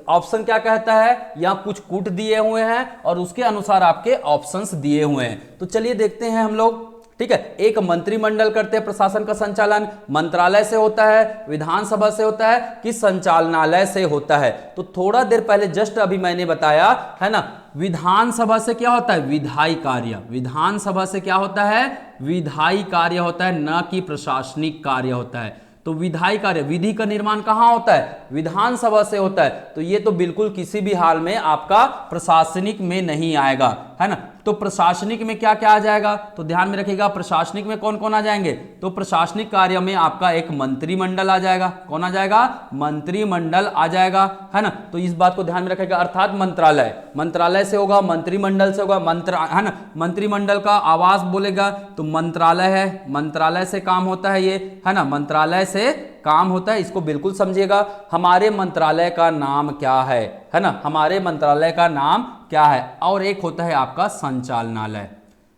S1: ऑप्शन क्या कहता है, यहाँ कुछ कूट दिए हुए हैं और उसके अनुसार आपके ऑप्शंस दिए हुए हैं। तो चलिए देखते हैं हम लोग। ठीक है, एक मंत्रिमंडल करते हैं प्रशासन का संचालन, मंत्रालय से होता है, विधानसभा से होता है कि संचालनालय से होता है। तो थोड़ा देर पहले जस्ट अभी मैंने बताया है ना, विधानसभा से क्या होता है, विधायी कार्य, विधानसभा से क्या होता है, विधायी कार्य होता है, न कि प्रशासनिक कार्य होता है। तो विधायी कार्य, विधि का निर्माण कहां होता है, विधानसभा से होता है। तो ये तो बिल्कुल किसी भी हाल में आपका प्रशासनिक में नहीं आएगा, है ना। तो प्रशासनिक में क्या क्या आ जाएगा, तो ध्यान में रखिएगा प्रशासनिक में कौन कौन आ जाएंगे, तो प्रशासनिक कार्य में आपका एक मंत्रिमंडल आ जाएगा। कौन आ जाएगा, मंत्रिमंडल आ जाएगा, है ना। तो इस बात को ध्यान में रखिएगा, अर्थात मंत्रालय, मंत्रालय से होगा, मंत्रिमंडल से होगा, है ना। मंत्रिमंडल का आवास बोलेगा तो मंत्रालय है, मंत्रालय से काम होता है ये, है ना, मंत्रालय से काम होता है। इसको बिल्कुल समझिएगा। हमारे मंत्रालय का नाम क्या है ना, हमारे मंत्रालय का नाम क्या है। और एक होता है आपका संचालनालय,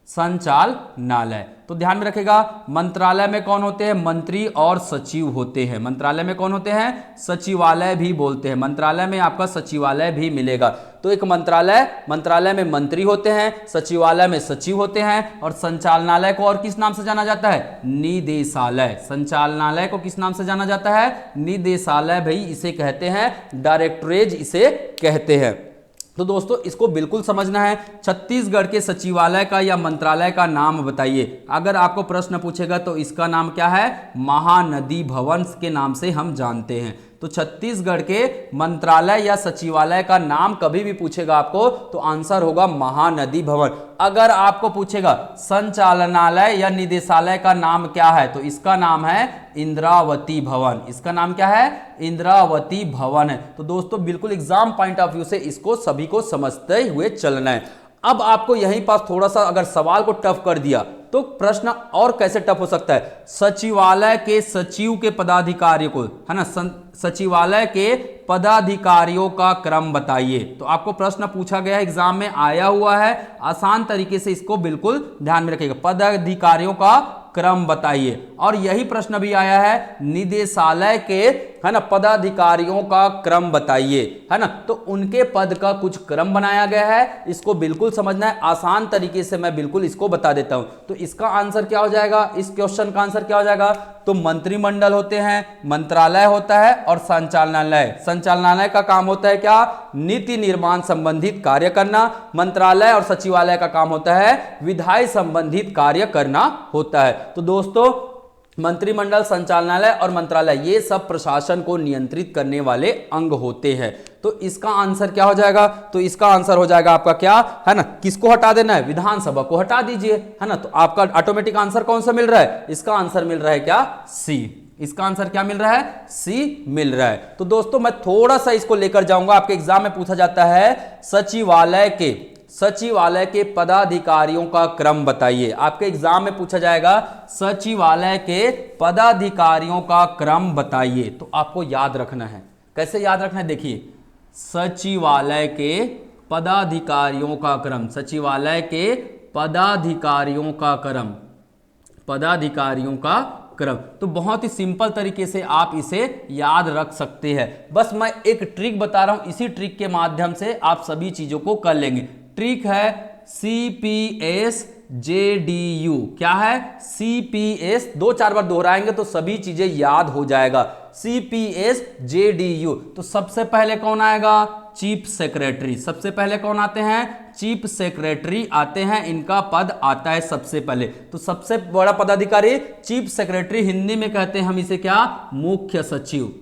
S1: संचालनालय। तो ध्यान में रखेगा मंत्रालय में कौन होते हैं, मंत्री और सचिव होते हैं। मंत्रालय में कौन होते हैं, सचिवालय भी बोलते हैं, मंत्रालय में आपका सचिवालय भी मिलेगा। तो एक मंत्रालय में मंत्री होते हैं, सचिवालय में सचिव होते हैं, और संचालनालय को और किस नाम से जाना जाता है, निदेशालय। संचालनालय को किस नाम से जाना जाता है, निदेशालय भाई इसे कहते हैं, डायरेक्टरेट इसे कहते हैं। तो दोस्तों इसको बिल्कुल समझना है। छत्तीसगढ़ के सचिवालय का या मंत्रालय का नाम बताइए। अगर आपको प्रश्न पूछेगा तो इसका नाम क्या है, महानदी भवन के नाम से हम जानते हैं। तो छत्तीसगढ़ के मंत्रालय या सचिवालय का नाम कभी भी पूछेगा आपको तो आंसर होगा महानदी भवन। अगर आपको पूछेगा संचालनालय या निदेशालय का नाम क्या है तो इसका नाम है इंद्रावती भवन। इसका नाम क्या है, इंद्रावती भवन है। तो दोस्तों बिल्कुल एग्जाम पॉइंट ऑफ व्यू से इसको सभी को समझते हुए चलना है। अब आपको यहीं पास थोड़ा सा अगर सवाल को टफ कर दिया तो प्रश्न और कैसे टफ हो सकता है, सचिवालय के सचिव के पदाधिकारियों को, है ना, सचिवालय के पदाधिकारियों का क्रम बताइए। तो आपको प्रश्न पूछा गया है, एग्जाम में आया हुआ है, आसान तरीके से इसको बिल्कुल ध्यान में रखिएगा, पदाधिकारियों का क्रम बताइए। और यही प्रश्न भी आया है, निदेशालय के, है ना, पदाधिकारियों का क्रम बताइए, है ना, तो उनके पद का कुछ क्रम बनाया गया है, इसको बिल्कुल समझना है, आसान तरीके से मैं बिल्कुल इसको बता देता हूं। तो इसका आंसर क्या हो जाएगा, इस क्वेश्चन का आंसर क्या हो जाएगा, तो मंत्रिमंडल होते हैं, मंत्रालय होता है और संचालनालय। संचालनालय का काम होता है क्या, नीति निर्माण संबंधित कार्य करना, मंत्रालय और सचिवालय का काम होता है विधायी संबंधित कार्य करना होता है। तो दोस्तों मंत्रिमंडल, संचालनालय और मंत्रालय ये सब प्रशासन को नियंत्रित करने वाले अंग होते हैं। तो इसका आंसर क्या हो जाएगा, तो इसका आंसर हो जाएगा आपका क्या, है ना, किसको हटा देना है, विधानसभा को हटा दीजिए, है ना, तो आपका ऑटोमेटिक आंसर कौन सा मिल रहा है, इसका आंसर मिल रहा है क्या, सी। इसका आंसर क्या मिल रहा है, सी मिल रहा है। तो दोस्तों मैं थोड़ा सा इसको लेकर जाऊंगा, आपके एग्जाम में पूछा जाता है सचिवालय के पदाधिकारियों का क्रम बताइए। आपके एग्जाम में पूछा जाएगा सचिवालय के पदाधिकारियों का क्रम बताइए। तो आपको याद रखना है, कैसे याद रखना है, देखिए, सचिवालय के पदाधिकारियों का क्रम, सचिवालय के पदाधिकारियों का क्रम, पदाधिकारियों का क्रम। तो बहुत ही सिंपल तरीके से आप इसे याद रख सकते हैं। बस मैं एक ट्रिक बता रहा हूं, इसी ट्रिक के माध्यम से आप सभी चीजों को कर लेंगे। ट्रिक है CPS JDU। क्या है, CPS, 2-4 बार दोहराएंगे तो सभी चीजें याद हो जाएगा। CPS JDU। तो सबसे पहले कौन आएगा, चीफ सेक्रेटरी। सबसे पहले कौन आते हैं, चीफ सेक्रेटरी आते हैं, इनका पद आता है सबसे पहले। तो सबसे बड़ा पदाधिकारी चीफ सेक्रेटरी, हिंदी में कहते हैं हम इसे क्या, मुख्य सचिव।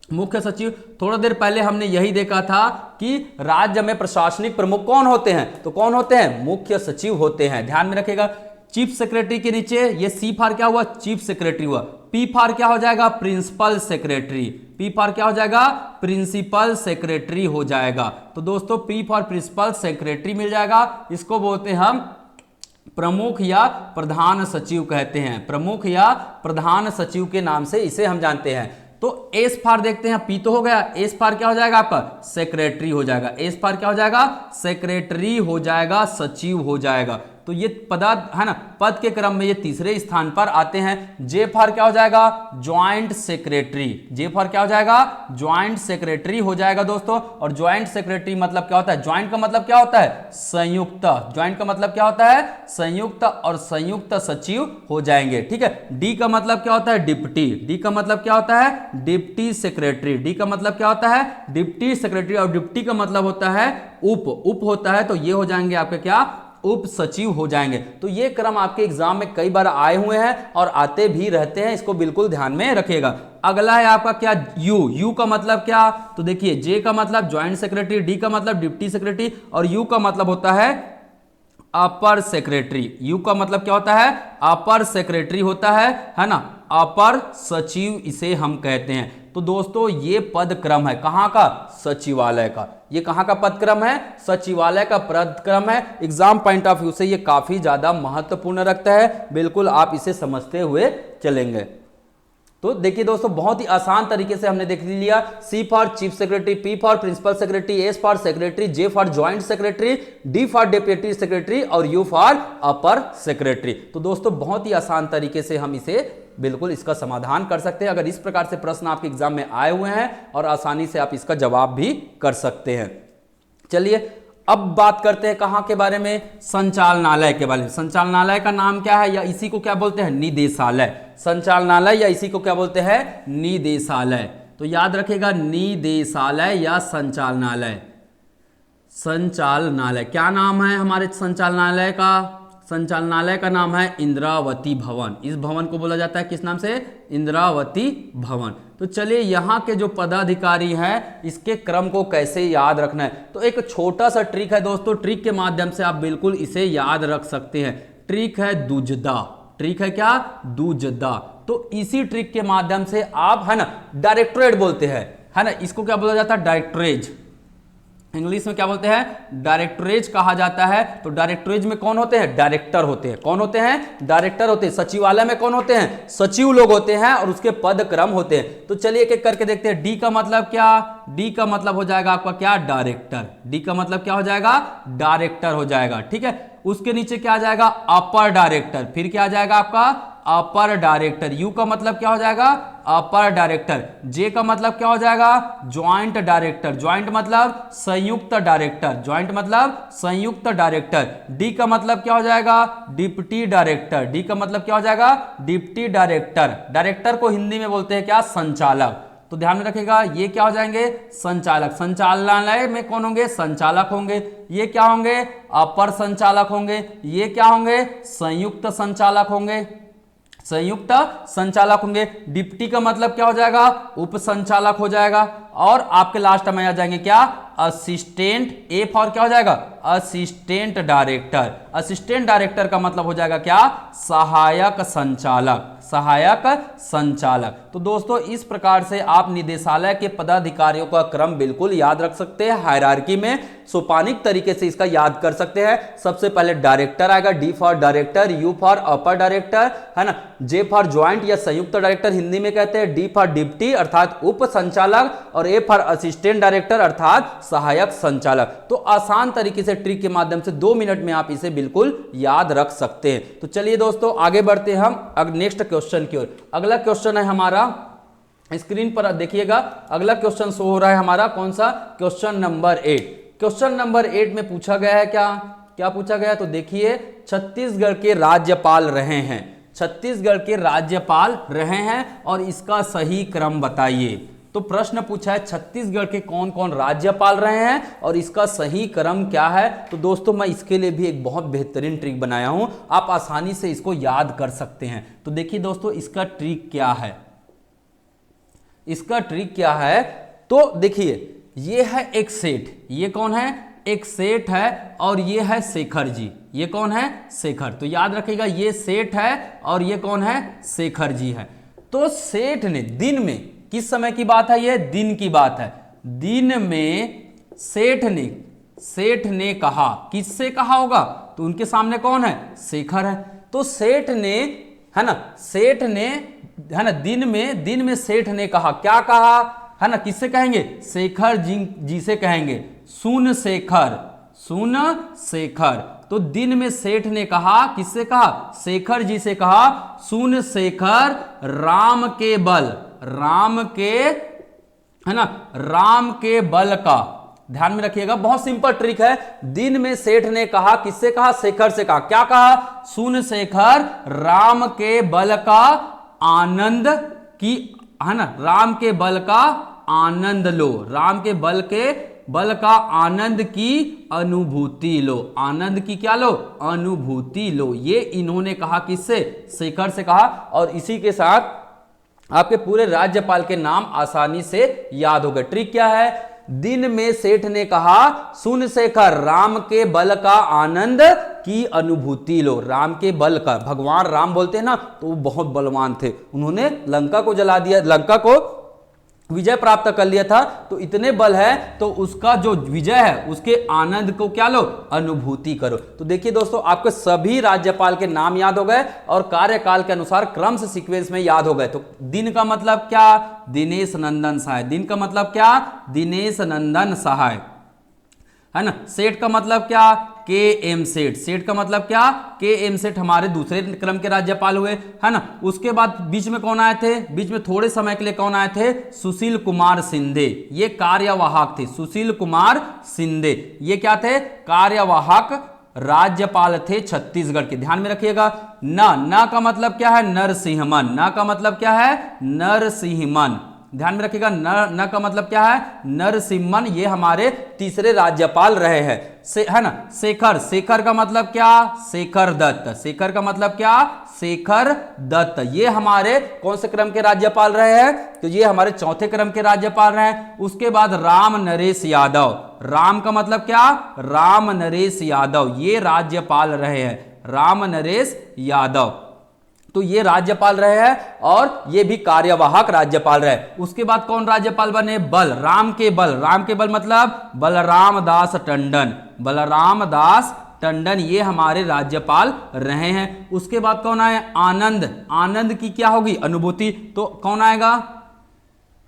S1: मुख्य सचिव, थोड़ा देर पहले हमने यही देखा था कि राज्य में प्रशासनिक प्रमुख कौन होते हैं, तो कौन होते हैं, मुख्य सचिव होते हैं, ध्यान में रखिएगा। चीफ सेक्रेटरी के नीचे ये सी फार क्या हुआ, चीफ सेक्रेटरी हुआ। पी फार क्या हो जाएगा, प्रिंसिपल सेक्रेटरी। पी फार क्या हो जाएगा, प्रिंसिपल सेक्रेटरी हो जाएगा। तो दोस्तों पी फॉर प्रिंसिपल सेक्रेटरी मिल जाएगा, इसको बोलते हैं हम प्रमुख या प्रधान सचिव कहते हैं, प्रमुख या प्रधान सचिव के नाम से इसे हम जानते हैं। तो एस फार देखते हैं, पी तो हो गया, एस फार क्या हो जाएगा आपका, सेक्रेटरी हो जाएगा। एस फार क्या हो जाएगा, सेक्रेटरी हो जाएगा, सचिव हो जाएगा। तो ये पदा, है ना, पद के क्रम में ये तीसरे स्थान पर आते हैं। जे फार क्या हो जाएगा, ज्वाइंट सेक्रेटरी। जे फार क्या हो जाएगा, ज्वाइंट सेक्रेटरी हो जाएगा दोस्तों। और ज्वाइंट सेक्रेटरी मतलब क्या होता है, ज्वाइंट का मतलब क्या होता है, संयुक्त। ज्वाइंट का मतलब क्या होता है, संयुक्त, और संयुक्त सचिव हो जाएंगे, ठीक है। डी का मतलब क्या होता है, डिप्टी। डी का मतलब क्या होता है, डिप्टी सेक्रेटरी। डी का मतलब क्या होता है, डिप्टी सेक्रेटरी। और डिप्टी का मतलब होता है उप होता है, तो ये हो जाएंगे आपके क्या, उप सचिव हो जाएंगे। तो ये क्रम आपके एग्जाम में कई बार आए हुए हैं और आते भी रहते हैं, इसको बिल्कुल ध्यान में रखिएगा। अगला है आपका क्या, यू। यू का मतलब क्या, तो देखिए, जे का मतलब ज्वाइंट सेक्रेटरी, डी का मतलब डिप्टी सेक्रेटरी, और यू का मतलब होता है अपर सेक्रेटरी। यू का मतलब क्या होता है, अपर सेक्रेटरी होता है ना, अपर सचिव इसे हम कहते हैं। तो दोस्तों ये पद क्रम है कहां का, सचिवालय का। ये कहां का पद क्रम है, सचिवालय का पद क्रम है। एग्जाम पॉइंट ऑफ व्यू से ये काफी ज्यादा महत्वपूर्ण रखता है, बिल्कुल आप इसे समझते हुए चलेंगे। तो देखिए दोस्तों, बहुत ही आसान तरीके से हमने देख लिया। C for chief secretary, P for principal secretary, S for secretary, J for joint secretary, D for deputy secretary और यू फॉर अपर सेक्रेटरी। तो दोस्तों बहुत ही आसान तरीके से हम इसे बिल्कुल इसका समाधान कर सकते हैं। अगर इस प्रकार से प्रश्न आपके एग्जाम में आए हुए हैं और आसानी से आप इसका जवाब भी कर सकते हैं। चलिए अब बात करते हैं कहां के बारे में, संचालनालय के बारे में। संचालनालय का नाम क्या है, या इसी को क्या बोलते हैं, निदेशालय। संचालनालय या इसी को क्या बोलते हैं, निदेशालय। तो याद रखिएगा, निदेशालय या संचालनालय। संचालनालय क्या नाम है हमारे संचालनालय का, संचालनालय का नाम है इंद्रावती भवन। इस भवन को बोला जाता है किस नाम से, इंद्रावती भवन। तो चलिए यहाँ के जो पदाधिकारी हैं इसके क्रम को कैसे याद रखना है, तो एक छोटा सा ट्रिक है दोस्तों, ट्रिक के माध्यम से आप बिल्कुल इसे याद रख सकते हैं। ट्रिक है दुजदा। ट्रिक है क्या, दुजदा। तो इसी ट्रिक के माध्यम से आप, है ना, डायरेक्टोरेट बोलते हैं, है ना, इसको क्या बोला जाता है, डायरेक्टरेज। इंग्लिश में क्या बोलते हैं, डायरेक्टरेज कहा जाता है। तो डायरेक्टरेज में कौन होते हैं, डायरेक्टर होते हैं। कौन होते हैं, डायरेक्टर होते हैं। सचिवालय में कौन होते हैं, सचिव लोग होते हैं और उसके पद क्रम होते हैं। तो चलिए एक एक करके देखते हैं। डी का मतलब क्या, डी का मतलब हो जाएगा आपका क्या, डायरेक्टर। डी का मतलब क्या हो जाएगा, डायरेक्टर हो जाएगा, ठीक है। उसके नीचे क्या आ जाएगा, अपर डायरेक्टर। फिर क्या आ जाएगा आपका, अपर डायरेक्टर। यू का मतलब क्या हो जाएगा, अपर डायरेक्टर। जे का मतलब क्या हो जाएगा, ज्वाइंट डायरेक्टर। ज्वाइंट मतलब संयुक्त डायरेक्टर। ज्वाइंट मतलब संयुक्त डायरेक्टर। डी का मतलब क्या हो जाएगा, डिप्टी डायरेक्टर। डी का मतलब क्या हो जाएगा, डिप्टी डायरेक्टर। डायरेक्टर को हिंदी में बोलते हैं क्या, संचालक। तो ध्यान में रखिएगा, ये क्या हो जाएंगे, संचालक। संचालनालय में कौन होंगे, संचालक होंगे। ये क्या होंगे, अपर संचालक होंगे। ये क्या होंगे, संयुक्त संचालक होंगे। संयुक्त संचालक होंगे। डिप्टी का मतलब क्या हो जाएगा, उप संचालक हो जाएगा। और आपके लास्ट में आ जाएंगे क्या, असिस्टेंट। ए फॉर क्या हो जाएगा, असिस्टेंट डायरेक्टर। असिस्टेंट डायरेक्टर का मतलब हो जाएगा क्या, सहायक संचालक। सहायक संचालक। तो दोस्तों इस प्रकार से आप निदेशालय के पदाधिकारियों का क्रम बिल्कुल याद रख सकते हैं, हायरार्की में सोपानिक तरीके से इसका याद कर सकते हैं। सबसे पहले डायरेक्टर आएगा, D for director, you for upper director, है ना, जे फॉर ज्वाइंट या संयुक्त डायरेक्टर हिंदी में कहते हैं, डी फॉर डिप्टी अर्थात उप संचालक, और ए फॉर असिस्टेंट डायरेक्टर अर्थात सहायक संचालक। तो आसान तरीके से ट्रिक के माध्यम से 2 मिनट में आप इसे बिल्कुल याद रख सकते हैं। तो चलिए दोस्तों आगे बढ़ते हैं हम नेक्स्ट क्वेश्चन की ओर। अगला क्वेश्चन है हमारा, स्क्रीन पर देखिएगा, अगला क्वेश्चन शो हो रहा है हमारा, कौन सा, क्वेश्चन नंबर 8। क्वेश्चन नंबर 8 में पूछा गया है क्या, क्या पूछा गया है, तो देखिए छत्तीसगढ़ के राज्यपाल रहे हैं, छत्तीसगढ़ के राज्यपाल रहे हैं और इसका सही क्रम बताइए। तो प्रश्न पूछा है छत्तीसगढ़ के कौन कौन राज्यपाल रहे हैं और इसका सही क्रम क्या है। तो दोस्तों मैं इसके लिए भी एक बहुत बेहतरीन ट्रिक बनाया हूं, आप आसानी से इसको याद कर सकते हैं। तो देखिए दोस्तों इसका ट्रिक क्या है, इसका ट्रिक क्या है, तो देखिए ये है एक सेठ, ये कौन है, एक सेठ है और ये है शेखर जी। ये कौन है, शेखर। तो याद रखिएगा ये सेठ है और ये कौन है, शेखर जी है। तो सेठ ने दिन में, किस समय की बात है, ये दिन की बात है, दिन में सेठ ने कहा, किससे कहा होगा, तो उनके सामने कौन है, शेखर है। तो सेठ ने, है ना, सेठ ने, है ना, दिन में सेठ ने कहा, क्या कहा, है ना, किससे कहेंगे, शेखर जी से कहेंगे, सुन शेखर, सुन शेखर। तो दिन में सेठ ने कहा, किससे कहा, शेखर जी से कहा, सुन शेखर राम के बल, राम के, है ना, राम के बल का। ध्यान में रखिएगा बहुत सिंपल ट्रिक है। दिन में सेठ ने कहा, किससे कहा, शेखर से कहा, क्या कहा, सुन शेखर राम के बल का आनंद की, है ना, राम के बल का आनंद लो, राम के बल का आनंद की अनुभूति लो, आनंद की क्या लो, अनुभूति लो। ये इन्होंने कहा, किससे, शेखर से कहा। और इसी के साथ आपके पूरे राज्यपाल के नाम आसानी से याद हो गए। ट्रिक क्या है, दिन में सेठ ने कहा, सुन शेखर राम के बल का आनंद की अनुभूति लो। राम के बल का, भगवान राम बोलते हैं ना, तो वो बहुत बलवान थे, उन्होंने लंका को जला दिया, लंका को विजय प्राप्त कर लिया था। तो इतने बल है, तो उसका जो विजय है उसके आनंद को क्या लो, अनुभूति करो। तो देखिए दोस्तों आपके सभी राज्यपाल के नाम याद हो गए और कार्यकाल के अनुसार क्रम से सीक्वेंस में याद हो गए। तो दिन का मतलब क्या, दिनेश नंदन सहाय। दिन का मतलब क्या, दिनेश नंदन सहाय, है ना। सेठ का मतलब क्या, के एम सेठ। सेठ का मतलब क्या, के एम सेठ हमारे दूसरे क्रम के राज्यपाल हुए, है ना। उसके बाद बीच में कौन आए थे, बीच में थोड़े समय के लिए कौन आए थे, सुशील कुमार शिंदे। ये कार्यवाहक थे, सुशील कुमार शिंदे, ये क्या थे, कार्यवाहक राज्यपाल थे छत्तीसगढ़ के। ध्यान में रखिएगा। न का मतलब क्या है, नरसिंहमन। न का मतलब क्या है, नरसिंहमन। ध्यान में रखिएगा। न का मतलब क्या है, नरसिम्हन। ये हमारे तीसरे राज्यपाल रहे हैं, है ना। शेखर, शेखर का मतलब क्या, शेखर दत्त। शेखर का मतलब क्या, शेखर दत्त। ये हमारे कौन से क्रम के राज्यपाल रहे हैं, तो ये हमारे चौथे क्रम के राज्यपाल रहे हैं। उसके बाद राम नरेश यादव। राम का मतलब क्या, राम नरेश यादव, ये राज्यपाल रहे हैं, राम नरेश यादव। तो ये राज्यपाल रहे हैं और ये भी कार्यवाहक राज्यपाल रहे। उसके बाद कौन राज्यपाल बने? राम के बल मतलब बलराम दास टंडन, बलराम दास टंडन ये हमारे राज्यपाल रहे हैं। उसके बाद कौन आए? आनंद की क्या होगी? अनुभूति। तो कौन आएगा?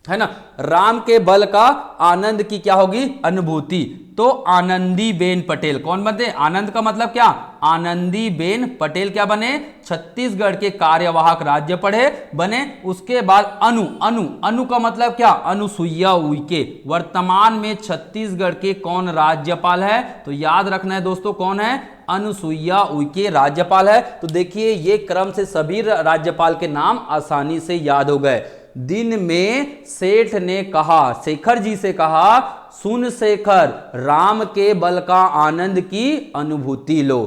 S1: है ना, राम के बल का आनंद की क्या होगी? अनुभूति। तो आनंदीबेन पटेल कौन बने? आनंद का मतलब क्या? आनंदीबेन पटेल क्या बने? छत्तीसगढ़ के कार्यवाहक राज्यपाल बने। उसके बाद अनु का मतलब क्या? अनुसुईया उइके वर्तमान में छत्तीसगढ़ के कौन राज्यपाल है? तो याद रखना है दोस्तों, कौन है? अनुसुईया उइके राज्यपाल है। तो देखिए ये क्रम से सभी राज्यपाल के नाम आसानी से याद हो गए। दिन में सेठ ने कहा, शेखर जी से कहा, सुन शेखर, राम के बल का आनंद की अनुभूति लो।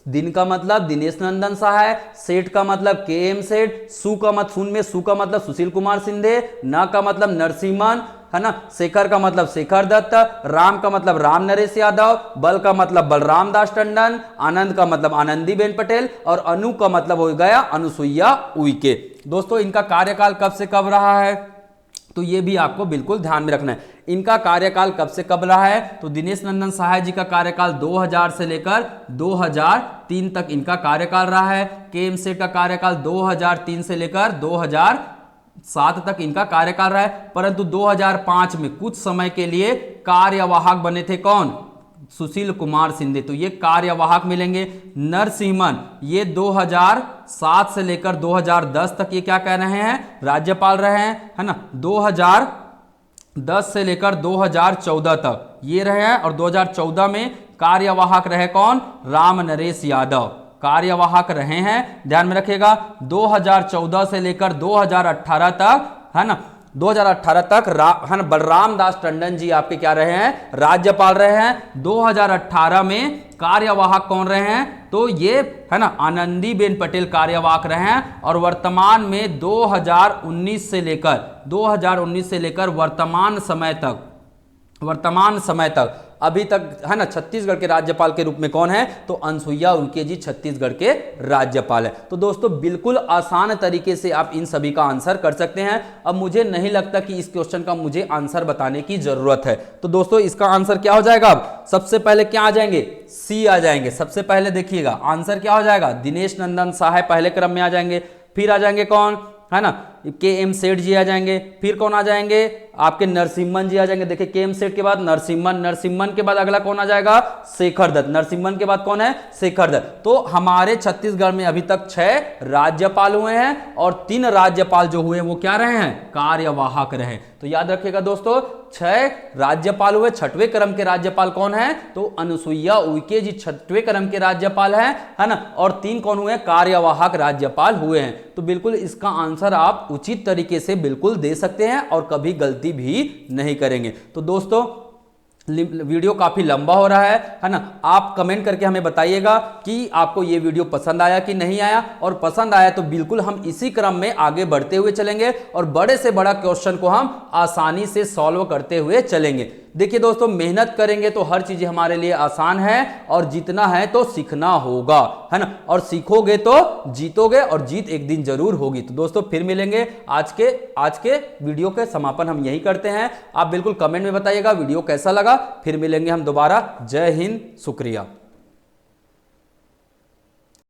S1: दिन का मतलब दिनेश नंदन सहाय, सेठ का मतलब के.एम. सेठ, सुन का मतलब सुशील कुमार सिंधे, न का मतलब नरसिम्हन, है ना, शेखर का मतलब शेखर दत्त, राम का मतलब राम नरेश यादव, बल का मतलब बलराम दास टंडन, आनंद का मतलब आनंदीबेन पटेल और अनु का मतलब हो गया अनुसुईया उइके। दोस्तों इनका कार्यकाल कब से कब रहा है? तो ये भी आपको बिल्कुल ध्यान में रखना है। इनका कार्यकाल कब से कब रहा है? तो दिनेश नंदन सहाय जी का कार्यकाल 2000 से लेकर 2003 तक इनका कार्यकाल रहा है। के.एम. सेठ का कार्यकाल 2003 से लेकर 2007 तक इनका कार्यकाल रहा है। परंतु 2005 में कुछ समय के लिए कार्यवाहक बने थे कौन? सुशील कुमार सिंधे। तो ये कार्यवाहक मिलेंगे। नरसिम्हन ये 2007 से लेकर 2010 तक ये क्या कह रहे हैं? राज्यपाल रहे हैं, है ना। 2010 से लेकर 2014 तक ये रहे हैं और 2014 में कार्यवाहक रहे कौन? राम नरेश यादव कार्यवाहक रहे हैं, ध्यान में रखिएगा। 2014 से लेकर 2018 तक, है ना, 2018 तक है ना, बलराम दास टंडन जी आपके क्या रहे हैं? राज्यपाल रहे हैं। 2018 में कार्यवाहक कौन रहे हैं? तो ये है ना आनंदीबेन पटेल कार्यवाहक रहे हैं। और वर्तमान में 2019 से लेकर वर्तमान समय तक अभी तक, है ना, छत्तीसगढ़ के राज्यपाल के रूप में कौन है? तो अनुसुईया उइके जी छत्तीसगढ़ के राज्यपाल है। तो दोस्तों बिल्कुल आसान तरीके से आप इन सभी का आंसर कर सकते हैं। अब मुझे नहीं लगता कि इस क्वेश्चन का मुझे आंसर बताने की जरूरत है। तो दोस्तों इसका आंसर क्या हो जाएगा? अब सबसे पहले क्या आ जाएंगे? सी आ जाएंगे। सबसे पहले देखिएगा आंसर क्या हो जाएगा? दिनेश नंदन सहाय पहले क्रम में आ जाएंगे। फिर आ जाएंगे कौन? है ना, के.एम. सेठ जी आ जाएंगे। फिर कौन आ जाएंगे? आपके नरसिम्हन जी आ जाएंगे। देखिए के.एम. सेठ के बाद नरसिम्हन के बाद अगला कौन आ जाएगा? शेखर दत्त। नरसिम्हन के बाद कौन है? शेखर दत्त। तो हमारे छत्तीसगढ़ में अभी तक 6 राज्यपाल हुए हैं और 3 राज्यपाल जो हुए वो क्या रहे हैं? कार्यवाहक रहे। तो याद रखिएगा दोस्तों 6 राज्यपाल हुए। 6वें क्रम के राज्यपाल कौन है? तो अनुसुईया उइके जी 6वें क्रम के राज्यपाल हैं, है ना। और 3 कौन हुए? कार्यवाहक राज्यपाल हुए हैं। तो बिल्कुल इसका आंसर आप उचित तरीके से बिल्कुल दे सकते हैं और कभी गलती भी नहीं करेंगे। तो दोस्तों वीडियो काफी लंबा हो रहा है ना। आप कमेंट करके हमें बताइएगा कि आपको ये वीडियो पसंद आया कि नहीं आया, और पसंद आया तो बिल्कुल हम इसी क्रम में आगे बढ़ते हुए चलेंगे और बड़े से बड़ा क्वेश्चन को हम आसानी से सॉल्व करते हुए चलेंगे। देखिए दोस्तों मेहनत करेंगे तो हर चीज हमारे लिए आसान है, और जीतना है तो सीखना होगा, है ना। और सीखोगे तो जीतोगे, और जीत एक दिन जरूर होगी। तो दोस्तों फिर मिलेंगे। आज के वीडियो के समापन हम यही करते हैं। आप बिल्कुल कमेंट में बताइएगा वीडियो कैसा लगा। फिर मिलेंगे हम दोबारा। जय हिंद, शुक्रिया।